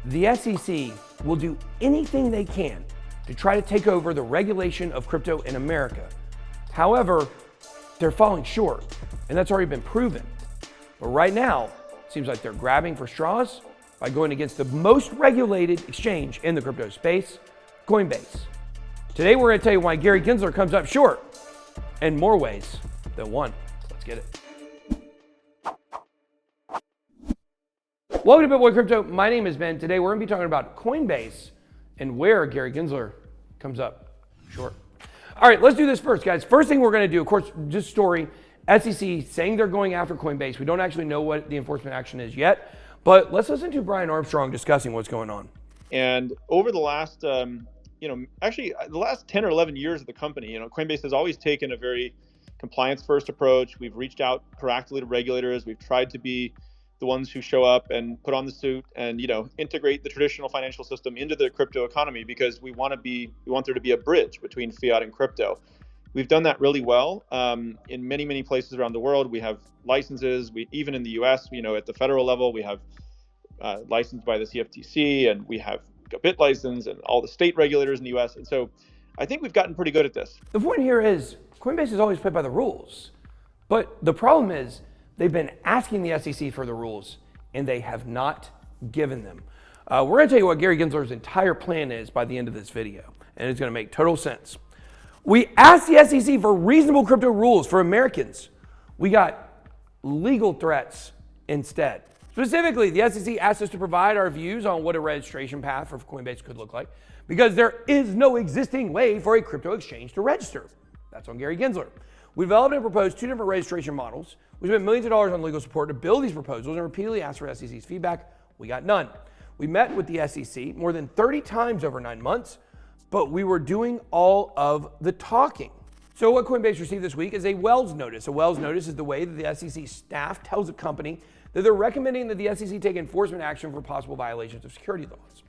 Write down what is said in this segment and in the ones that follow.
The SEC will do anything they can to try to take over the regulation of crypto in America. However, they're falling short, and that's already been proven. But right now, it seems like they're grabbing for straws by going against the most regulated exchange in the crypto space, Coinbase. Today, we're going to tell you why Gary Gensler comes up short in more ways than one. Let's get it. Welcome to BitSquad Crypto. My name is Ben. Today, we're going to be talking about Coinbase and where Gary Gensler comes up short. All right, let's do this first, guys. First thing we're going to do, of course, just story, SEC saying they're going after Coinbase. We don't actually know what the enforcement action is yet, but let's listen to Brian Armstrong discussing what's going on. And over the last, actually the last 10 or 11 years of the company, Coinbase has always taken a very compliance-first approach. We've reached out proactively to regulators. We've tried to be the ones who show up and put on the suit and, integrate the traditional financial system into the crypto economy because we want there to be a bridge between fiat and crypto. We've done that really well in many, many places around the world. We have licenses. Even in the US, at the federal level, we have licensed by the CFTC, and we have a BIT license and all the state regulators in the US. And so I think we've gotten pretty good at this. The point here is Coinbase has always played by the rules, but the problem is they've been asking the SEC for the rules, and they have not given them. We're going to tell you what Gary Gensler's entire plan is by the end of this video, and it's going to make total sense. We asked the SEC for reasonable crypto rules for Americans. We got legal threats instead. Specifically, the SEC asked us to provide our views on what a registration path for Coinbase could look like because there is no existing way for a crypto exchange to register. That's on Gary Gensler. We developed and proposed two different registration models. We spent millions of dollars on legal support to build these proposals and repeatedly asked for SEC's feedback. We got none. We met with the SEC more than 30 times over 9 months, but we were doing all of the talking. So what Coinbase received this week is a Wells notice. A Wells notice is the way that the SEC staff tells a company that they're recommending that the SEC take enforcement action for possible violations of security laws.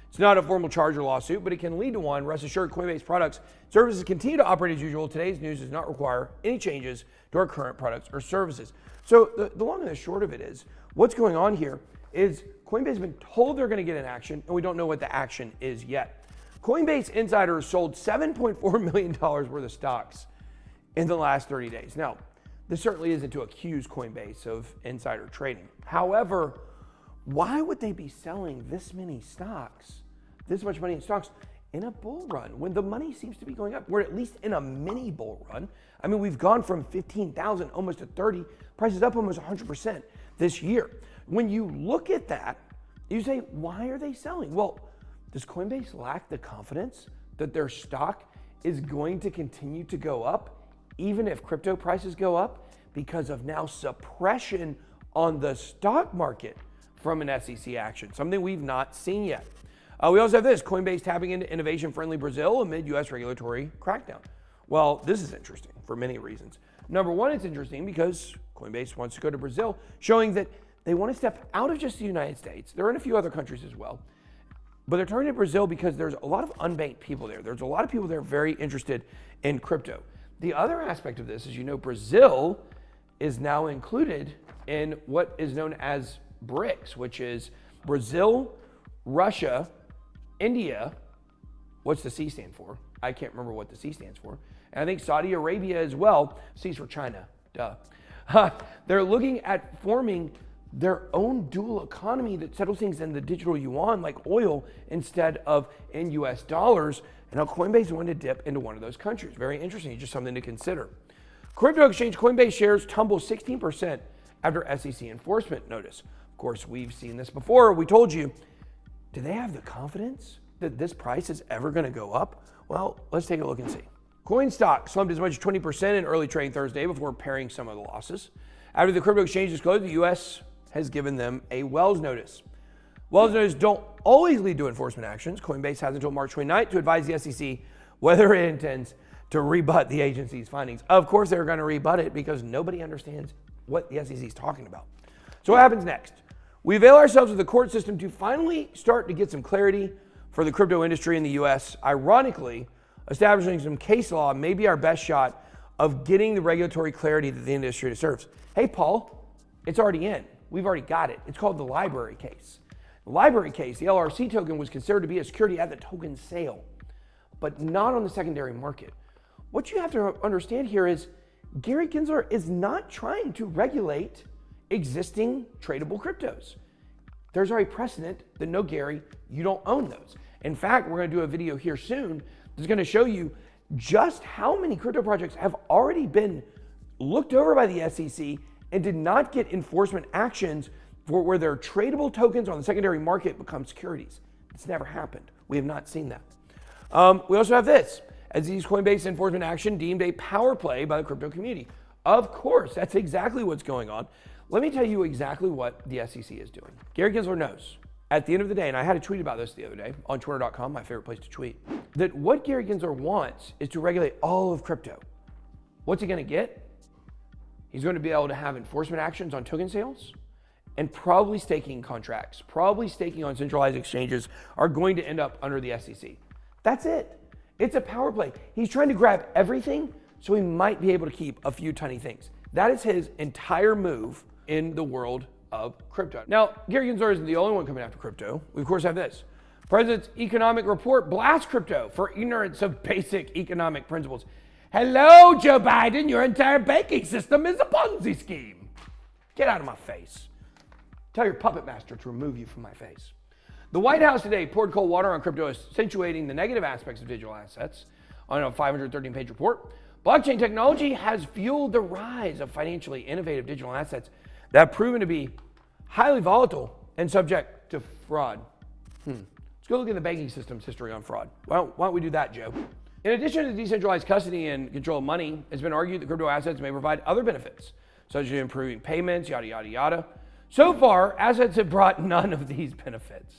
It's not a formal charge or lawsuit, but it can lead to one. Rest assured, Coinbase products, services continue to operate as usual. Today's news does not require any changes to our current products or services. So the long and the short of it is, what's going on here is Coinbase has been told they're going to get an action, and we don't know what the action is yet. Coinbase insiders sold $7.4 million worth of stocks in the last 30 days. Now, this certainly isn't to accuse Coinbase of insider trading. However, why would they be selling this many stocks, this much money in stocks, in a bull run when the money seems to be going up? We're at least in a mini bull run. I mean, we've gone from 15,000 almost to 30, prices up almost 100% this year. When you look at that, you say, why are they selling? Well, does Coinbase lack the confidence that their stock is going to continue to go up even if crypto prices go up because of now suppression on the stock market from an SEC action, something we've not seen yet? We also have this, Coinbase tapping into innovation-friendly Brazil amid U.S. regulatory crackdown. Well, this is interesting for many reasons. Number one, it's interesting because Coinbase wants to go to Brazil, showing that they want to step out of just the United States. They're in a few other countries as well, but they're turning to Brazil because there's a lot of unbanked people there. There's a lot of people there very interested in crypto. The other aspect of this is, Brazil is now included in what is known as BRICS, which is Brazil, Russia, India. What's the C stand for? I can't remember what the C stands for. And I think Saudi Arabia as well. C's for China, duh. They're looking at forming their own dual economy that settles things in the digital yuan like oil instead of in US dollars. And now Coinbase wanted to dip into one of those countries. Very interesting, just something to consider. Crypto exchange Coinbase shares tumble 16% after SEC enforcement notice. Of course, we've seen this before. We told you, do they have the confidence that this price is ever going to go up? Well, let's take a look and see. Coin stock slumped as much as 20% in early trading Thursday before pairing some of the losses. After the crypto exchange disclosed, the U.S. has given them a Wells notice. Wells notices don't always lead to enforcement actions. Coinbase has until March 29th to advise the SEC whether it intends to rebut the agency's findings. Of course, they're going to rebut it because nobody understands what the SEC is talking about. So what happens next? We avail ourselves of the court system to finally start to get some clarity for the crypto industry in the US. Ironically, establishing some case law may be our best shot of getting the regulatory clarity that the industry deserves. Hey, Paul, it's already in. We've already got it. It's called the library case. Library case, the LRC token was considered to be a security at the token sale, but not on the secondary market. What you have to understand here is Gary Gensler is not trying to regulate existing tradable cryptos. There's already precedent that no, Gary, you don't own those. In fact, we're going to do a video here soon that's going to show you just how many crypto projects have already been looked over by the SEC and did not get enforcement actions for where their tradable tokens on the secondary market become securities. It's never happened. We have not seen that. We also have this. SEC's Coinbase enforcement action deemed a power play by the crypto community. Of course, that's exactly what's going on. Let me tell you exactly what the SEC is doing. Gary Gensler knows at the end of the day, and I had a tweet about this the other day on twitter.com, my favorite place to tweet, that what Gary Gensler wants is to regulate all of crypto. What's he going to get? He's going to be able to have enforcement actions on token sales, and probably staking contracts, probably staking on centralized exchanges are going to end up under the SEC. That's it. It's a power play. He's trying to grab everything so he might be able to keep a few tiny things. That is his entire move in the world of crypto. Now, Gary Gensler isn't the only one coming after crypto. We of course have this. President's economic report blasts crypto for ignorance of basic economic principles. Hello, Joe Biden, your entire banking system is a Ponzi scheme. Get out of my face. Tell your puppet master to remove you from my face. The White House today poured cold water on crypto, accentuating the negative aspects of digital assets. On a 513-page report, blockchain technology has fueled the rise of financially innovative digital assets that have proven to be highly volatile and subject to fraud. Let's go look at the banking system's history on fraud. Well, why don't we do that, Joe? In addition to decentralized custody and control of money, it's been argued that crypto assets may provide other benefits, such as improving payments, yada, yada, yada. So far, assets have brought none of these benefits.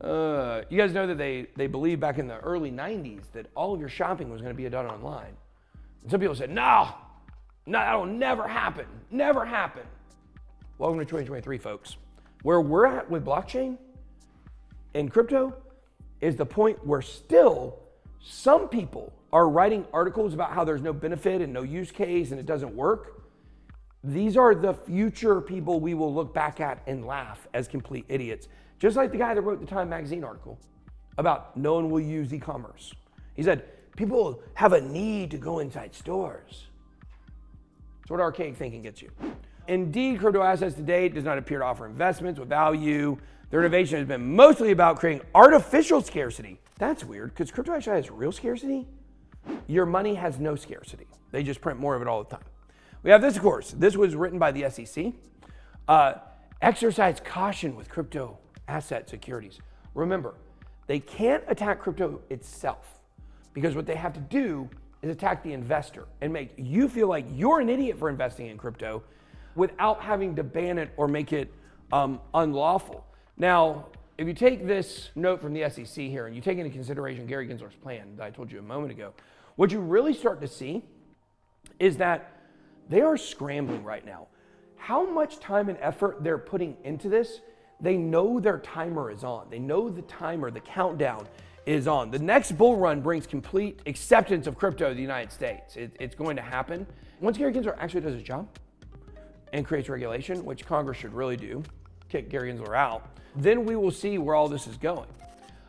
You guys know that they believed back in the early 90s that all of your shopping was going to be done online. And some people said, no, that'll never happen, never happen. Welcome to 2023, folks. Where we're at with blockchain and crypto is the point where still some people are writing articles about how there's no benefit and no use case and it doesn't work. These are the future people we will look back at and laugh as complete idiots. Just like the guy that wrote the Time magazine article about no one will use e-commerce. He said, people have a need to go inside stores. That's what archaic thinking gets you. Indeed, crypto assets to date does not appear to offer investments with value. Their innovation has been mostly about creating artificial scarcity. That's weird, because crypto actually has real scarcity. Your money has no scarcity. They just print more of it all the time. We have this, of course. This was written by the SEC. Exercise caution with crypto asset securities. Remember, they can't attack crypto itself because what they have to do is attack the investor and make you feel like you're an idiot for investing in crypto without having to ban it or make it unlawful. Now, if you take this note from the SEC here and you take into consideration Gary Gensler's plan that I told you a moment ago, what you really start to see is that they are scrambling right now. How much time and effort they're putting into this, they know their timer is on. They know the timer, the countdown is on. The next bull run brings complete acceptance of crypto to the United States. It's going to happen. Once Gary Gensler actually does his job and creates regulation, which Congress should really do, kick Gary Gensler out, then we will see where all this is going.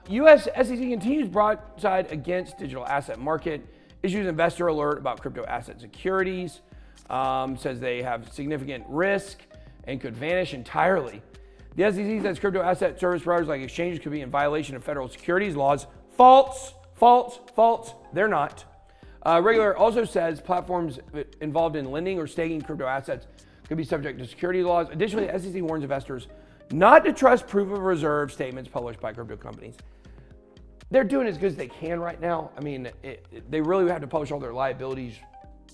U.S. SEC continues broadside against digital asset market, issues investor alert about crypto asset securities, says they have significant risk and could vanish entirely. The SEC says crypto asset service providers like exchanges could be in violation of federal securities laws. False. They're not. Regulator also says platforms involved in lending or staking crypto assets could be subject to security laws. Additionally, the SEC warns investors not to trust proof of reserve statements published by crypto companies. They're doing as good as they can right now. I mean, they really have to publish all their liabilities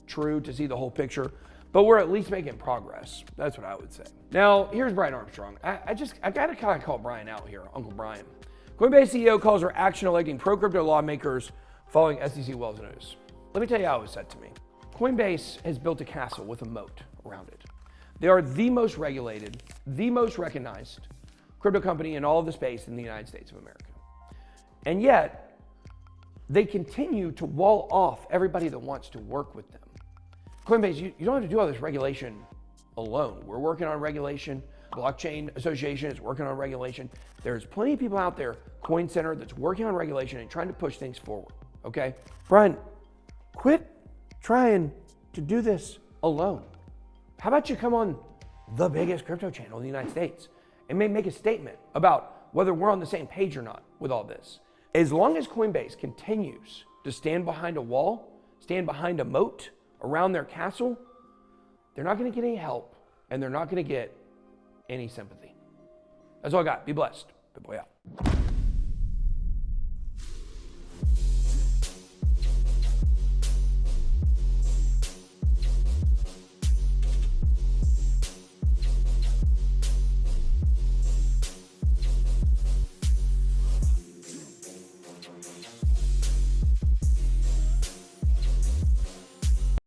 true to see the whole picture, but we're at least making progress. That's what I would say. Now, here's Brian Armstrong. I got to kind of call Brian out here, Uncle Brian. Coinbase CEO calls for action electing pro-crypto lawmakers following SEC Wells notice. Let me tell you how it was said to me. Coinbase has built a castle with a moat around it. They are the most regulated, the most recognized crypto company in all of the space in the United States of America. And yet, they continue to wall off everybody that wants to work with them. Coinbase, you don't have to do all this regulation alone. We're working on regulation. Blockchain Association is working on regulation. There's plenty of people out there, Coin Center, that's working on regulation and trying to push things forward, okay? Brian, quit trying to do this alone. How about you come on the biggest crypto channel in the United States and make a statement about whether we're on the same page or not with all this? As long as Coinbase continues to stand behind a wall, stand behind a moat around their castle, they're not going to get any help and they're not going to get any sympathy. That's all I got. Be blessed. Good boy out.